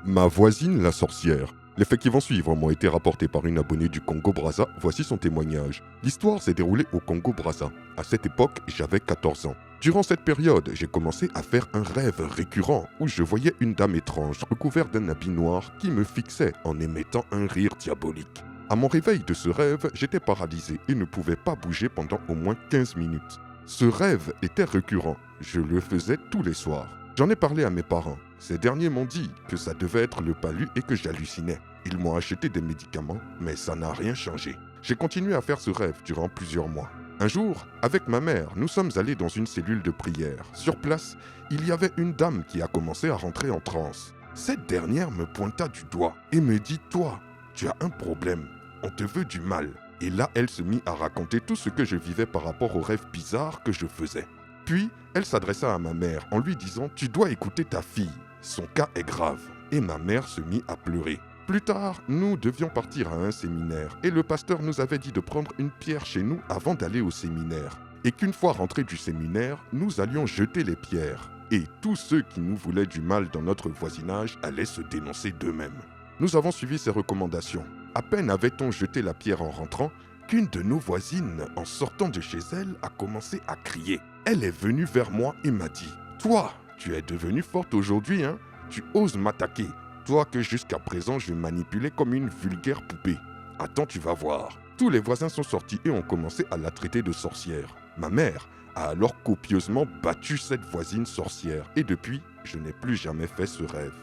Ma voisine la sorcière. Les faits qui vont suivre m'ont été rapportés par une abonnée du Congo-Brazza. Voici son témoignage. L'histoire s'est déroulée au Congo-Brazza. À cette époque, j'avais 14 ans. Durant cette période, j'ai commencé à faire un rêve récurrent où je voyais une dame étrange recouverte d'un habit noir qui me fixait en émettant un rire diabolique. À mon réveil de ce rêve, j'étais paralysé et ne pouvais pas bouger pendant au moins 15 minutes. Ce rêve était récurrent. Je le faisais tous les soirs. J'en ai parlé à mes parents. Ces derniers m'ont dit que ça devait être le palu et que j'hallucinais. Ils m'ont acheté des médicaments, mais ça n'a rien changé. J'ai continué à faire ce rêve durant plusieurs mois. Un jour, avec ma mère, nous sommes allés dans une cellule de prière. Sur place, il y avait une dame qui a commencé à rentrer en transe. Cette dernière me pointa du doigt et me dit « Toi, tu as un problème, on te veut du mal ». Et là, elle se mit à raconter tout ce que je vivais par rapport aux rêves bizarres que je faisais. Puis, elle s'adressa à ma mère en lui disant « Tu dois écouter ta fille, son cas est grave ». Et ma mère se mit à pleurer. Plus tard, nous devions partir à un séminaire et le pasteur nous avait dit de prendre une pierre chez nous avant d'aller au séminaire. Et qu'une fois rentrés du séminaire, nous allions jeter les pierres. Et tous ceux qui nous voulaient du mal dans notre voisinage allaient se dénoncer d'eux-mêmes. Nous avons suivi ces recommandations. À peine avait-on jeté la pierre en rentrant, qu'une de nos voisines, en sortant de chez elle, a commencé à crier. Elle est venue vers moi et m'a dit « Toi, tu es devenue forte aujourd'hui, hein? Tu oses m'attaquer. Toi que jusqu'à présent je manipulais comme une vulgaire poupée. Attends, tu vas voir. » Tous les voisins sont sortis et ont commencé à la traiter de sorcière. Ma mère a alors copieusement battu cette voisine sorcière et depuis, je n'ai plus jamais fait ce rêve.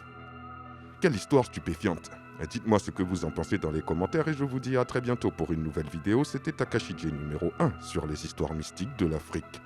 Quelle histoire stupéfiante! Dites-moi ce que vous en pensez dans les commentaires et je vous dis à très bientôt pour une nouvelle vidéo. C'était Takashi J numéro 1 sur les histoires mystiques de l'Afrique.